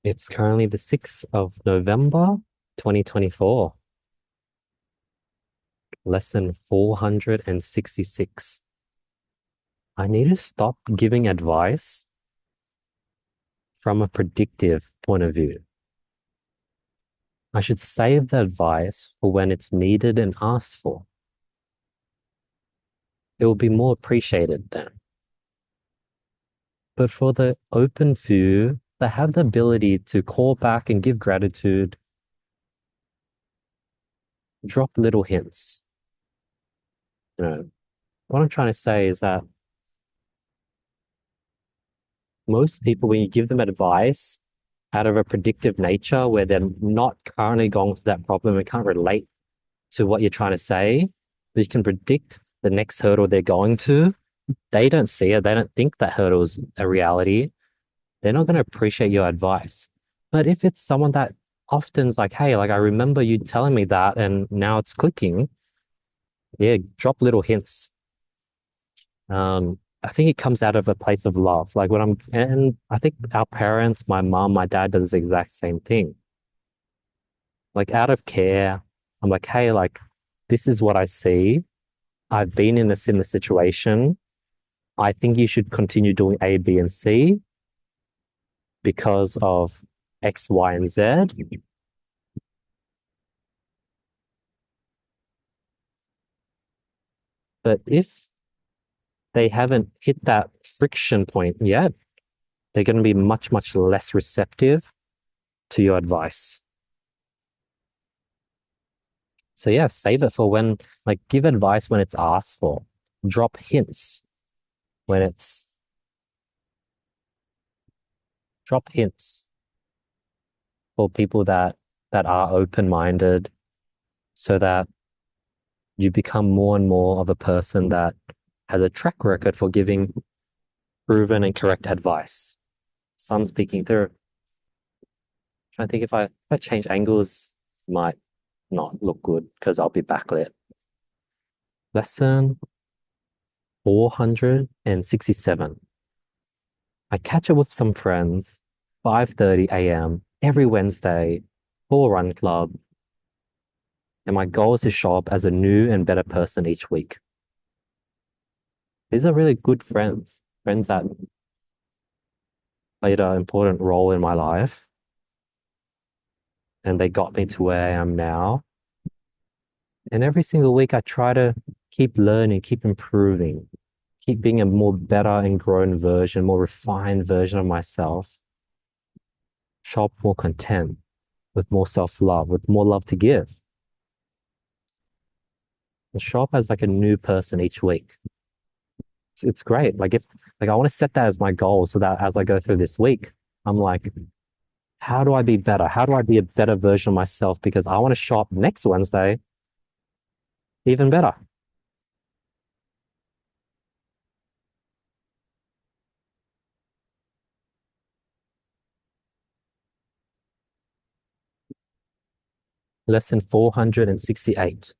It's currently the 6th of November, 2024, lesson 466. I need to stop giving advice from a predictive point of view. I should save the advice for when it's needed and asked for. It will be more appreciated then. But for the open few that have the ability to call back and give gratitude, drop little hints. What I'm trying to say is that most people, when you give them advice out of a predictive nature where they're not currently going through that problem and can't relate to what you're trying to say, but you can predict the next hurdle they're going to, they don't see it. They don't think that hurdle is a reality. They're not going to appreciate your advice. But if it's someone that often's like, hey, like I remember you telling me that and now it's clicking, yeah, drop little hints. I think it comes out of a place of love. Like and I think our parents, my mom, my dad does the exact same thing. Like out of care, I'm like, hey, like this is what I see. I've been in a similar situation. I think you should continue doing A, B, and C because of X, Y, and Z. But if they haven't hit that friction point yet, they're going to be much, much less receptive to your advice. So yeah, save it for when, like, give advice when it's asked for. Drop hints when it's, drop hints for people that are open-minded so that you become more and more of a person that has a track record for giving proven and correct advice. Sun speaking through. Trying to think if I change angles, it might not look good because I'll be backlit. Lesson 467. I catch up with some friends, 5:30 a.m. every Wednesday for run club, and my goal is to show up as a new and better person each week. These are really good friends, friends that played an important role in my life, and they got me to where I am now. And every single week, I try to keep learning, keep improving, keep being a more better and grown version, more refined version of myself. Show up more content, with more self-love, with more love to give. And show up as like a new person each week. It's great. Like I want to set that as my goal so that as I go through this week, I'm like, how do I be better? How do I be a better version of myself? Because I want to show up next Wednesday even better. Lesson 468.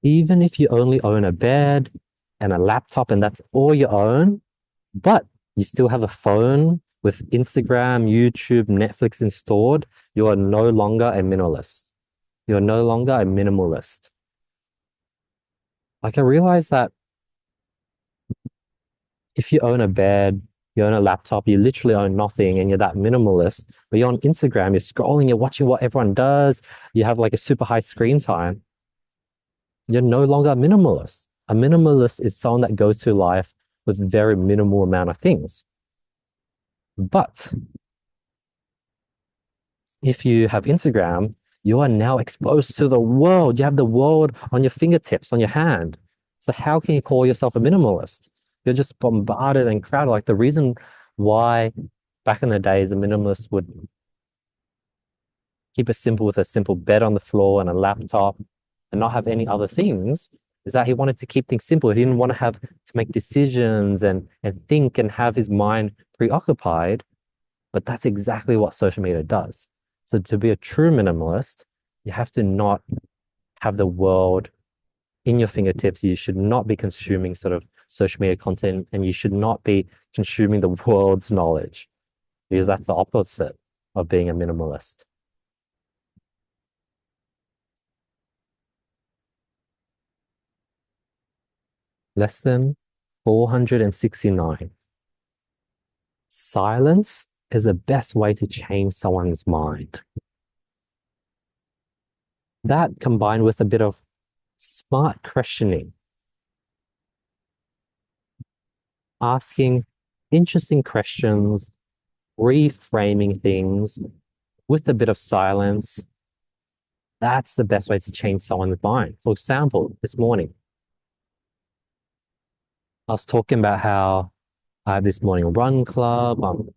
Even if you only own a bed and a laptop and that's all you own, but you still have a phone with Instagram, YouTube, Netflix installed, you are no longer a minimalist. You're no longer a minimalist. Like I realize that if you own a bed, you own a laptop, you literally own nothing and you're that minimalist, but you're on Instagram, you're scrolling, you're watching what everyone does, you have like a super high screen time, you're no longer a minimalist. A minimalist is someone that goes through life with very minimal amount of things. But if you have Instagram, you are now exposed to the world. You have the world on your fingertips, on your hand. So how can you call yourself a minimalist? You're just bombarded and crowded. Like the reason why back in the days, a minimalist would keep it simple with a simple bed on the floor and a laptop and not have any other things is that he wanted to keep things simple. He didn't want to have to make decisions and think and have his mind preoccupied. But that's exactly what social media does. So to be a true minimalist, you have to not have the world in your fingertips. You should not be consuming sort of social media content, and you should not be consuming the world's knowledge because that's the opposite of being a minimalist. Lesson 469. Silence is the best way to change someone's mind. That combined with a bit of smart questioning, asking interesting questions, reframing things with a bit of silence, that's the best way to change someone's mind. For example, this morning, I was talking about how I have this morning run club. I'm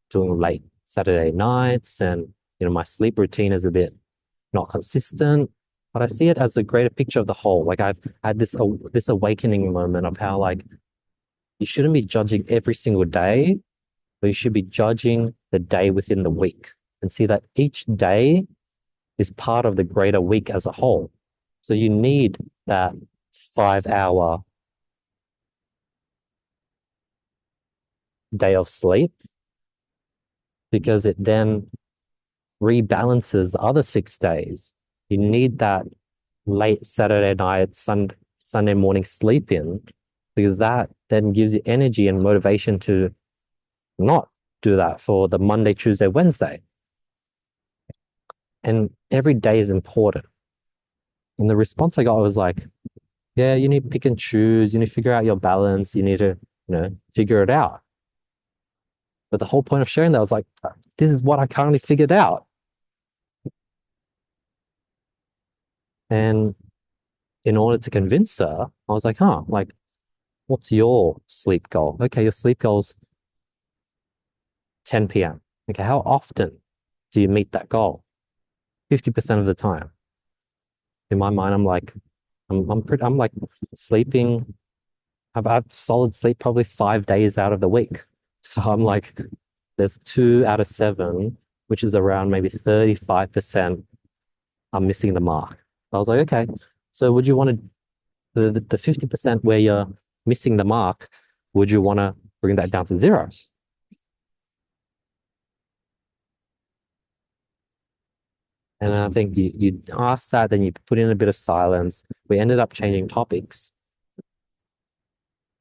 doing late Saturday nights, and my sleep routine is a bit not consistent. But I see it as a greater picture of the whole. Like I've had this awakening moment of how like you shouldn't be judging every single day, but you should be judging the day within the week and see that each day is part of the greater week as a whole. So you need that 5 hour day of sleep because it then rebalances the other 6 days. You need that late Saturday night, Sunday morning sleep in because that then gives you energy and motivation to not do that for the Monday, Tuesday, Wednesday. And every day is important. And the response I got was like, yeah, you need to pick and choose. You need to figure out your balance. You need to, figure it out. But the whole point of sharing that was like, this is what I currently figured out. And in order to convince her, I was like, like, what's your sleep goal? Okay, your sleep goal's 10 p.m. Okay, how often do you meet that goal? 50% of the time. In my mind, I'm like, I'm like sleeping. I've solid sleep probably 5 days out of the week. So I'm like, there's 2 out of 7, which is around maybe 35%. I'm missing the mark. I was like, okay, so would you want to, the 50% where you're missing the mark, would you want to bring that down to 0? And I think you ask that, then you put in a bit of silence. We ended up changing topics.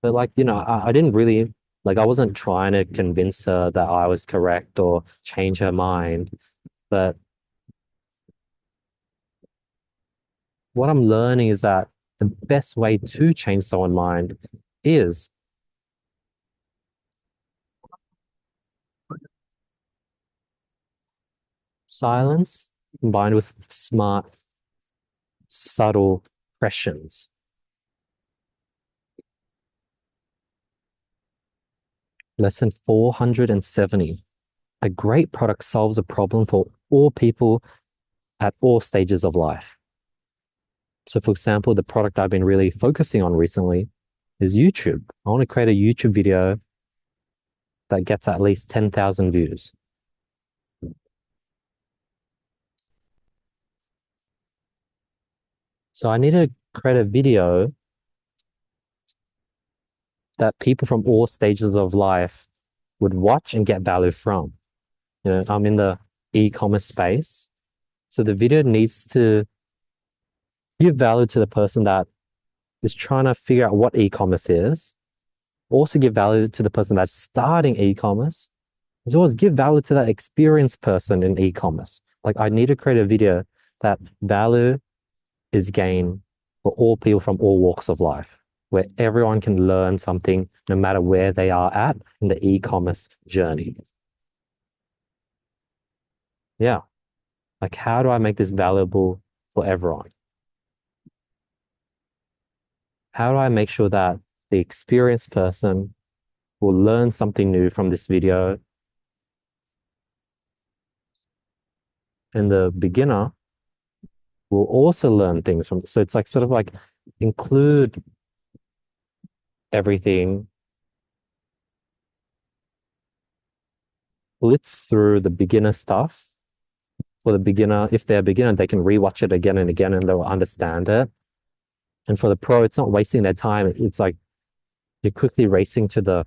But like, I didn't really, like, I wasn't trying to convince her that I was correct or change her mind. But what I'm learning is that the best way to change someone's mind is silence combined with smart, subtle questions. Lesson 470. A great product solves a problem for all people at all stages of life. So, for example, the product I've been really focusing on recently is YouTube. I want to create a YouTube video that gets at least 10,000 views. So I need to create a video that people from all stages of life would watch and get value from. I'm in the e-commerce space. So the video needs to give value to the person that is trying to figure out what e-commerce is, also give value to the person that's starting e-commerce, as well as give value to that experienced person in e-commerce. Like I need to create a video that value is gained for all people from all walks of life, where everyone can learn something no matter where they are at in the e-commerce journey. Yeah. Like, how do I make this valuable for everyone? How do I make sure that the experienced person will learn something new from this video and the beginner will also learn things from this? So it's like sort of like include everything, blitz through the beginner stuff. For the beginner, if they're a beginner, they can rewatch it again and again and they'll understand it. And for the pro, it's not wasting their time. It's like you're quickly racing to the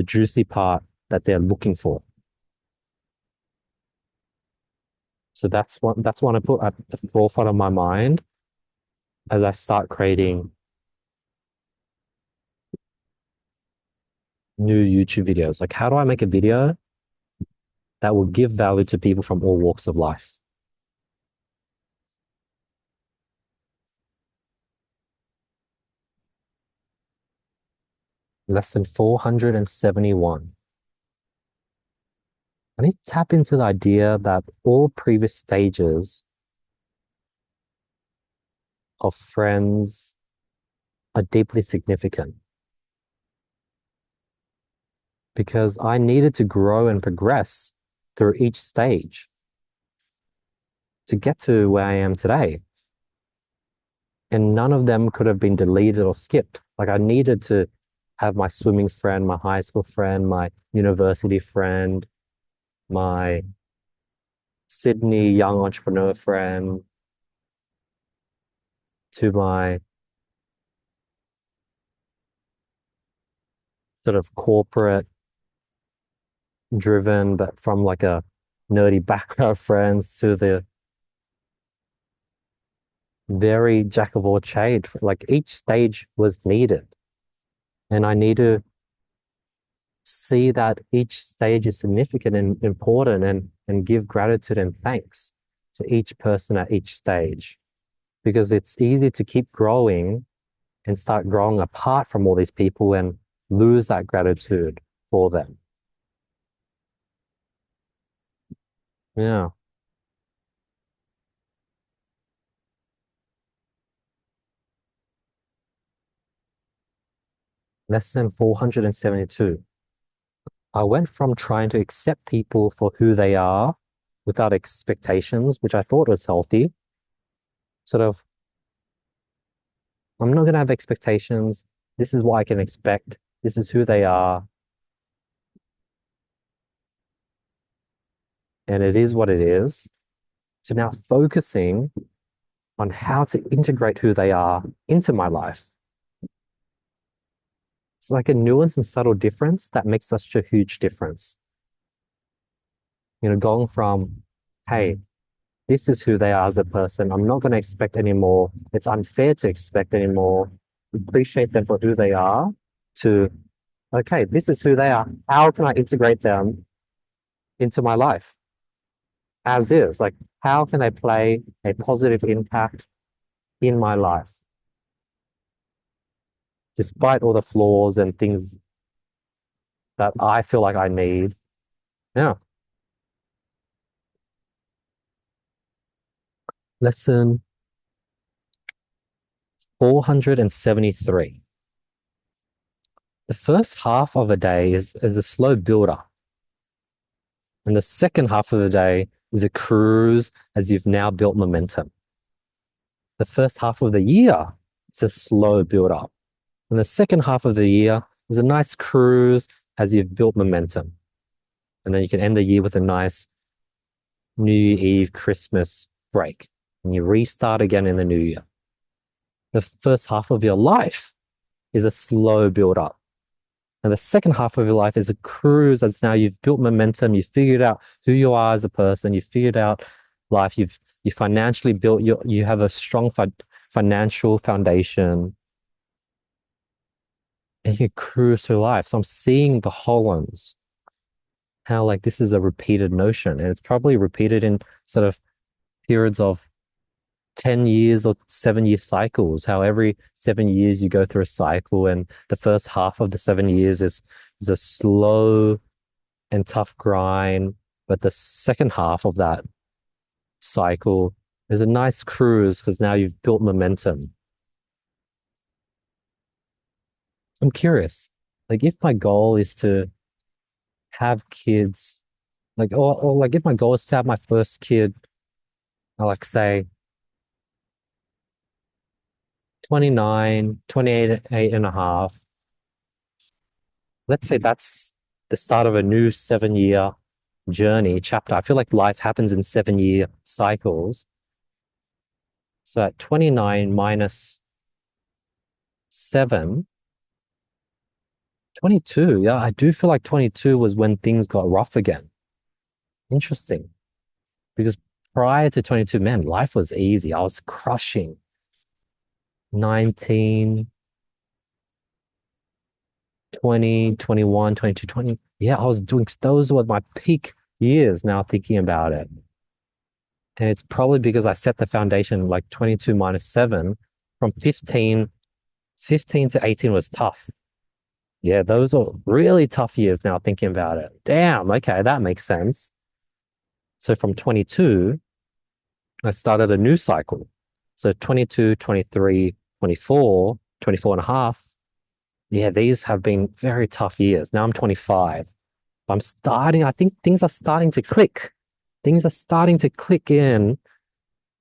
juicy part that they're looking for. So that's one I put at the forefront of my mind as I start creating new YouTube videos. Like, how do I make a video that will give value to people from all walks of life? Lesson 471. I need to tap into the idea that all previous stages of friends are deeply significant because I needed to grow and progress through each stage to get to where I am today. And none of them could have been deleted or skipped. Like, I needed to have my swimming friend, my high school friend, my university friend, my Sydney young entrepreneur friend, to my sort of corporate driven, but from like a nerdy background friends, to the very jack of all trades. Like, each stage was needed. And I need to see that each stage is significant and important, and give gratitude and thanks to each person at each stage. Because it's easy to keep growing and start growing apart from all these people and lose that gratitude for them. Yeah. Lesson 472. I went from trying to accept people for who they are without expectations, which I thought was healthy. Sort of, I'm not going to have expectations. This is what I can expect. This is who they are. And it is what it is. To now focusing on how to integrate who they are into my life. It's like a nuance and subtle difference that makes such a huge difference. Going from, hey, this is who they are as a person. I'm not going to expect anymore. It's unfair to expect anymore. Appreciate them for who they are. To, okay, this is who they are. How can I integrate them into my life as is? Like, how can they play a positive impact in my life, despite all the flaws and things that I feel like I need? Yeah. Lesson 473. The first half of a day is a slow builder. And the second half of the day is a cruise as you've now built momentum. The first half of the year is a slow build up. And the second half of the year is a nice cruise as you've built momentum. And then you can end the year with a nice New Year Eve, Christmas break. And you restart again in the new year. The first half of your life is a slow build up. And the second half of your life is a cruise as now you've built momentum, you've figured out who you are as a person, you've figured out life, you financially built you have a strong financial foundation, and you cruise through life. So I'm seeing the Hollands, how like this is a repeated notion, and it's probably repeated in sort of periods of 10 years or 7 year cycles, how every 7 years you go through a cycle, and the first half of the 7 years is a slow and tough grind, but the second half of that cycle is a nice cruise because now you've built momentum. I'm curious, like if my goal is to have kids, like or like if my goal is to have my first kid, I like say 29, 28 and a half. Let's say that's the start of a new 7 year journey chapter. I feel like life happens in 7 year cycles. So at 29 minus 7, 22. Yeah, I do feel like 22 was when things got rough again. Interesting. Because prior to 22, man, life was easy. I was crushing 19, 20, 21, 22, 20. Yeah, I was doing, those were my peak years now thinking about it. And it's probably because I set the foundation like 22 minus 7 from 15. 15 to 18 was tough. Yeah, those are really tough years now thinking about it. Damn, okay, that makes sense. So from 22, I started a new cycle. So 22, 23, 24, 24 and a half. Yeah, these have been very tough years. Now I'm 25. I think things are starting to click. Things are starting to click in.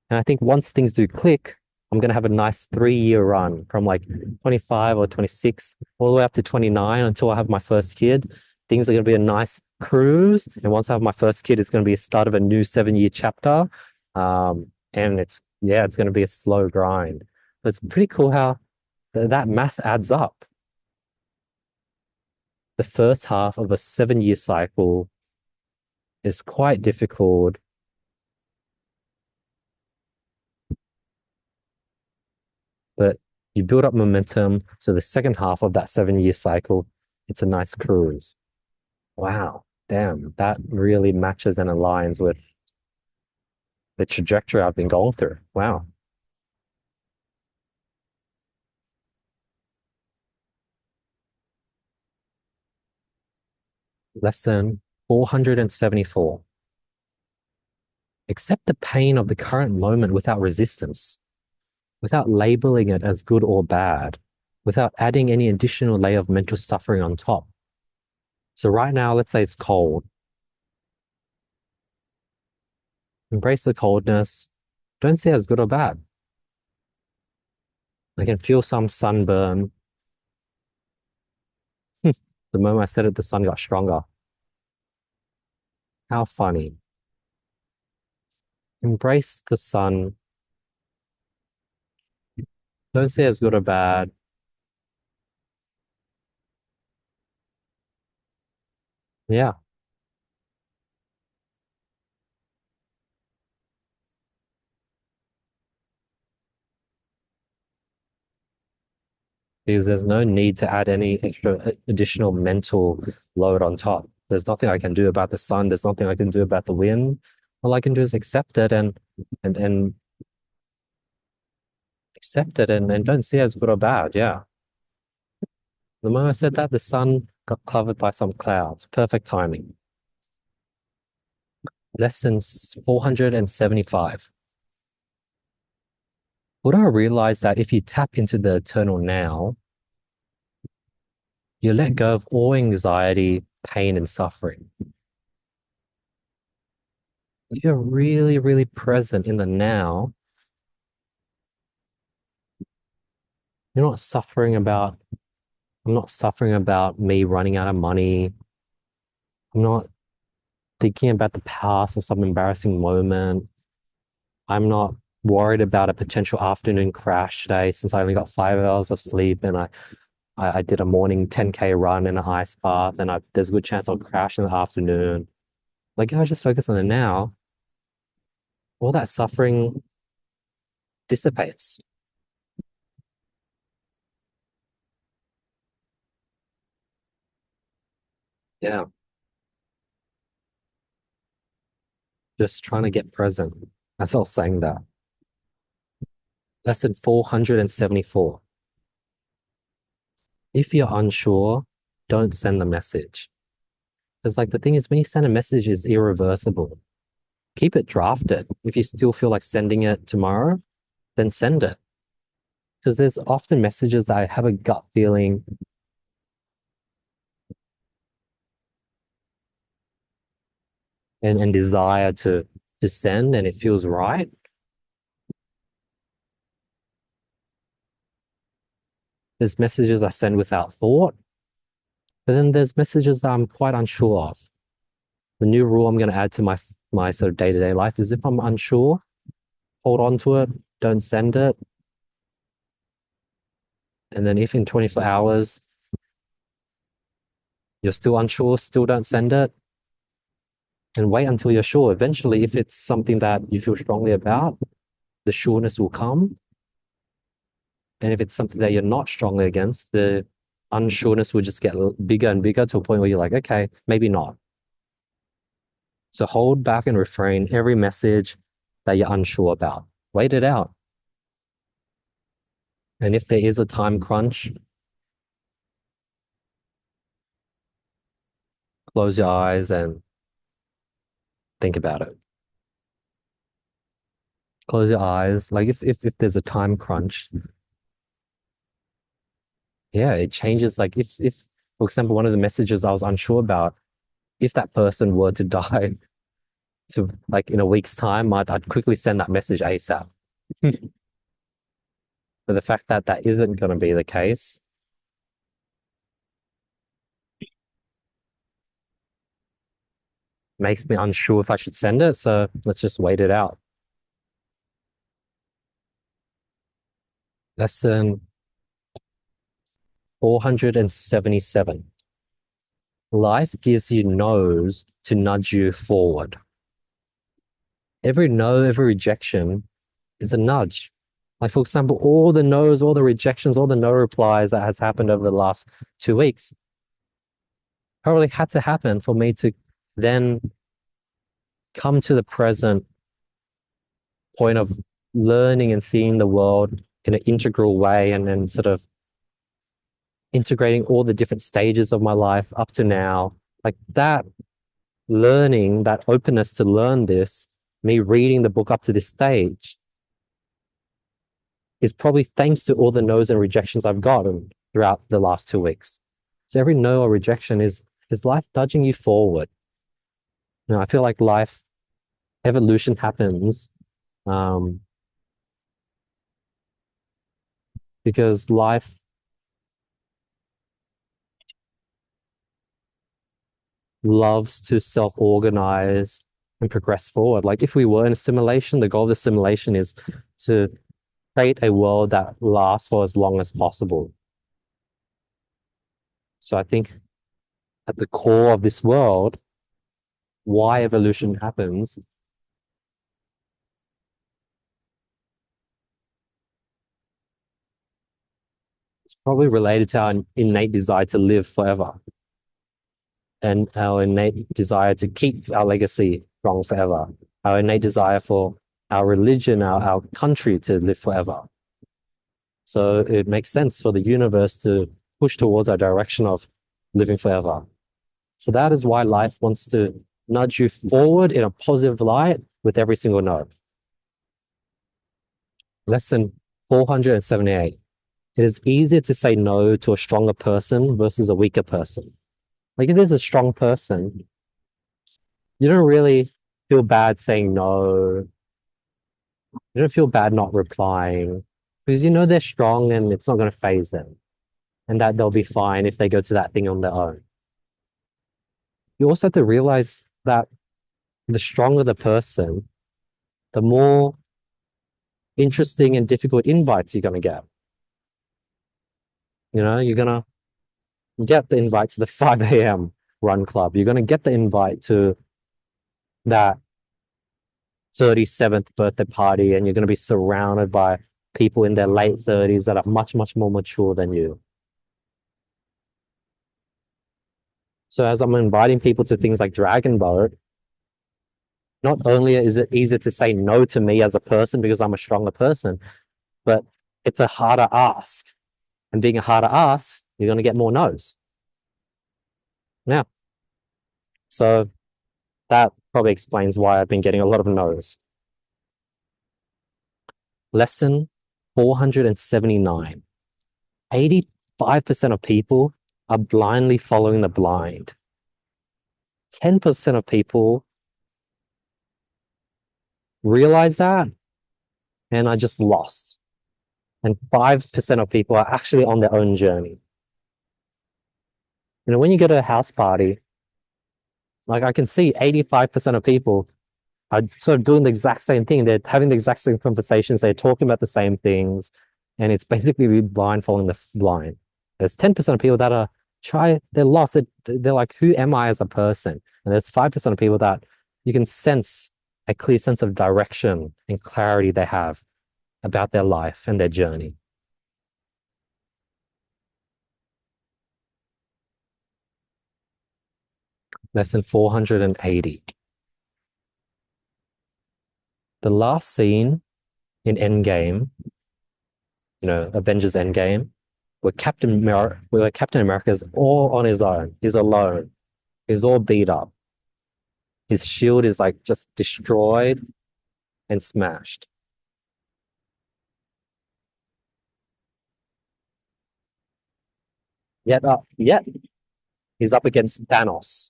And I think once things do click, I'm going to have a nice 3-year run from like 25 or 26 all the way up to 29 until I have my first kid. Things are going to be a nice cruise. And once I have my first kid, it's going to be a start of a new 7-year chapter. And yeah, it's going to be a slow grind. But it's pretty cool how that math adds up. The first half of a 7-year cycle is quite difficult, but you build up momentum. So the second half of that 7-year cycle, it's a nice cruise. Wow, damn, that really matches and aligns with the trajectory I've been going through. Wow. Lesson 474. Accept the pain of the current moment without resistance, without labeling it as good or bad, without adding any additional layer of mental suffering on top. So right now, let's say it's cold. Embrace the coldness. Don't see it as good or bad. I can feel some sunburn. The moment I said it, the sun got stronger. How funny. Embrace the sun. Don't see it as good or bad. Yeah, because there's no need to add any extra additional mental load on top. There's nothing I can do about the sun. There's nothing I can do about the wind. All I can do is accept it and accept it and don't see it as good or bad. Yeah. The moment I said that, the sun got covered by some clouds. Perfect timing. Lesson 475. Would I realize that if you tap into the eternal now, you let go of all anxiety, pain, and suffering. You're really, really present in the now. You're not suffering about, I'm not suffering about me running out of money. I'm not thinking about the past of some embarrassing moment. I'm not worried about a potential afternoon crash today since I only got 5 hours of sleep and I did a morning 10K run in an ice bath and there's a good chance I'll crash in the afternoon. Like if I just focus on the now, all that suffering dissipates. Yeah, just trying to get present. That's all saying that. Lesson 474. If you're unsure, don't send the message. Because like the thing is when you send a message is irreversible. Keep it drafted. If you still feel like sending it tomorrow, then send it. Because there's often messages that I have a gut feeling and desire to send and it feels right. There's messages I send without thought, but then there's messages that I'm quite unsure of. The new rule I'm going to add to my sort of day-to-day life is if I'm unsure, hold on to it, don't send it. And then if in 24 hours you're still unsure, still don't send it, and wait until you're sure. Eventually, if it's something that you feel strongly about, the sureness will come. And if it's something that you're not strongly against, the unsureness will just get bigger and bigger to a point where you're like, okay, maybe not. So hold back and refrain every message that you're unsure about. Wait it out. And if there is a time crunch, close your eyes and think about it. Close your eyes. Like if there's a time crunch, yeah, it changes. Like if for example, one of the messages I was unsure about, if that person were to die to like in a week's time, I'd quickly send that message ASAP. But the fact that that isn't going to be the case makes me unsure if I should send it. So let's just wait it out. Lesson 477. Life gives you no's to nudge you forward. Every no, every rejection is a nudge. Like, for example, all the no's, all the rejections, all the no replies that has happened over the last 2 weeks probably had to happen for me to then come to the present point of learning and seeing the world in an integral way and then sort of integrating all the different stages of my life up to now. Like that learning, that openness to learn this, me reading the book up to this stage is probably thanks to all the no's and rejections I've gotten throughout the last 2 weeks. So every no or rejection is life nudging you forward. I feel like life evolution happens because life loves to self-organize and progress forward. Like if we were in a simulation, the goal of the simulation is to create a world that lasts for as long as possible. So I think at the core of this world, why evolution happens is probably related to our innate desire to live forever and our innate desire to keep our legacy strong forever, our innate desire for our religion, our country to live forever. So it makes sense for the universe to push towards our direction of living forever. So that is why life wants to nudge you forward in a positive light with every single no. Lesson 478. It is easier to say no to a stronger person versus a weaker person. Like if there's a strong person, you don't really feel bad saying no. You don't feel bad not replying because you know they're strong and it's not going to phase them and that they'll be fine if they go to that thing on their own. You also have to realize that the stronger the person, the more interesting and difficult invites you're going to get. You're going to get the invite to the 5 a.m. run club. You're going to get the invite to that 37th birthday party, and you're going to be surrounded by people in their late 30s that are much, much more mature than you. So as I'm inviting people to things like Dragon Boat, not only is it easier to say no to me as a person because I'm a stronger person, but it's a harder ask. And being a harder ask, you're going to get more no's. Yeah. So that probably explains why I've been getting a lot of no's. Lesson 479. 85% of people are blindly following the blind. 10% of people realize that and are just lost. And 5% of people are actually on their own journey. When you go to a house party, like I can see 85% of people are sort of doing the exact same thing. They're having the exact same conversations. They're talking about the same things. And it's basically blindfolding the blind. There's 10% of people that are they're lost. They're like, who am I as a person? And there's 5% of people that you can sense a clear sense of direction and clarity they have about their life and their journey. Lesson 480. The last scene in Endgame, Avengers Endgame, where Captain America's all on his own. He's alone. He's all beat up. His shield is like just destroyed and smashed. Yet he's up against Thanos.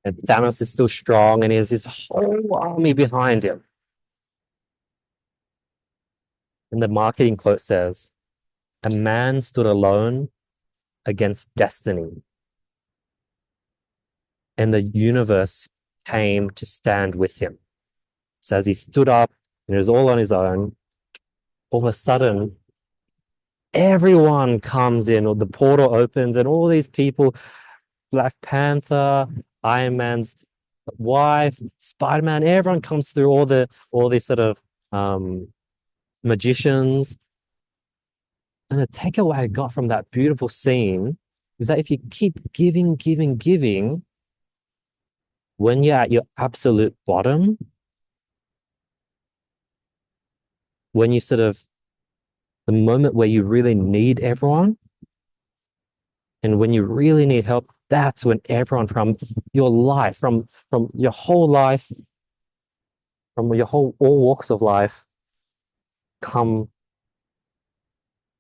And Thanos is still strong and he has his whole army behind him. And the marketing quote says, "A man stood alone against destiny, and the universe came to stand with him." So as he stood up and he was all on his own, all of a sudden, everyone comes in, or the portal opens, and all these people, Black Panther, Iron Man's wife, Spider-Man, everyone comes through, all these sort of magicians. And the takeaway I got from that beautiful scene is that if you keep giving, giving, giving, when you're at your absolute bottom, when you sort of the moment where you really need everyone, and when you really need help, that's when everyone from your life, from your whole life, from your whole all walks of life, come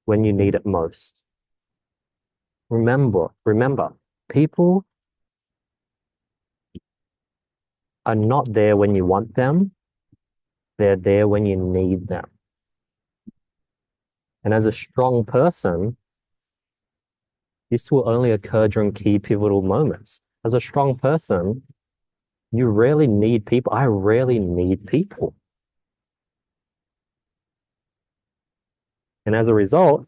when you need it most. Remember, people are not there when you want them. They're there when you need them. And as a strong person, this will only occur during key pivotal moments. As a strong person, you rarely need people. I rarely need people. And as a result,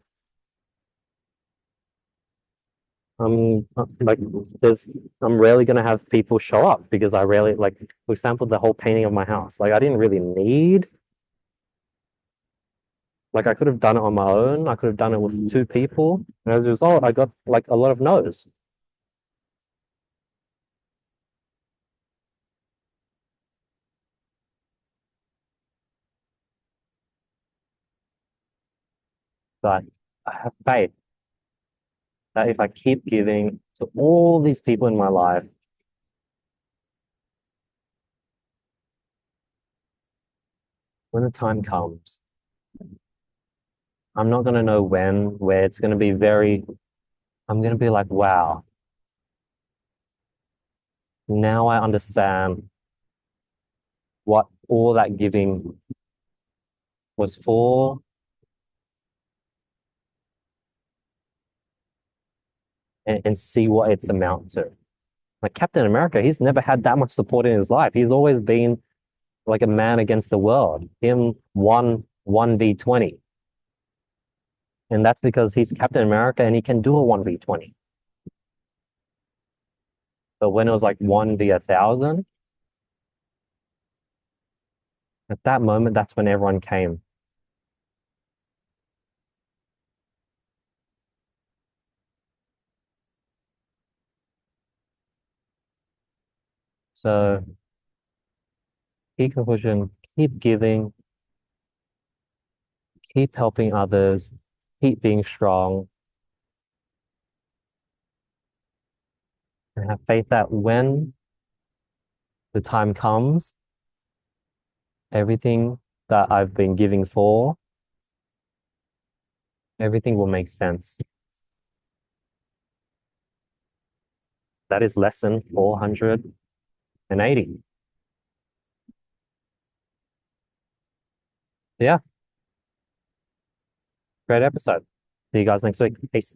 like there's I'm rarely gonna have people show up because I rarely like, for example, the whole painting of my house. Like I didn't really need, like I could have done it on my own. I could have done it with two people. And as a result, I got like a lot of no's. But I have faith that if I keep giving to all these people in my life, when the time comes, I'm not gonna know when, where it's gonna be I'm gonna be like, wow, now I understand what all that giving was for, and see what it's amount to. Like Captain America, he's never had that much support in his life. He's always been like a man against the world. Him one v 20, and that's because he's Captain America and he can do a 1v20. But when it was like 1v 1,000, at that moment, that's when everyone came. So key conclusion: keep giving, keep helping others, keep being strong, and have faith that when the time comes, everything that I've been giving for, everything will make sense. That is lesson 480. Yeah, great episode. See you guys next week. Peace.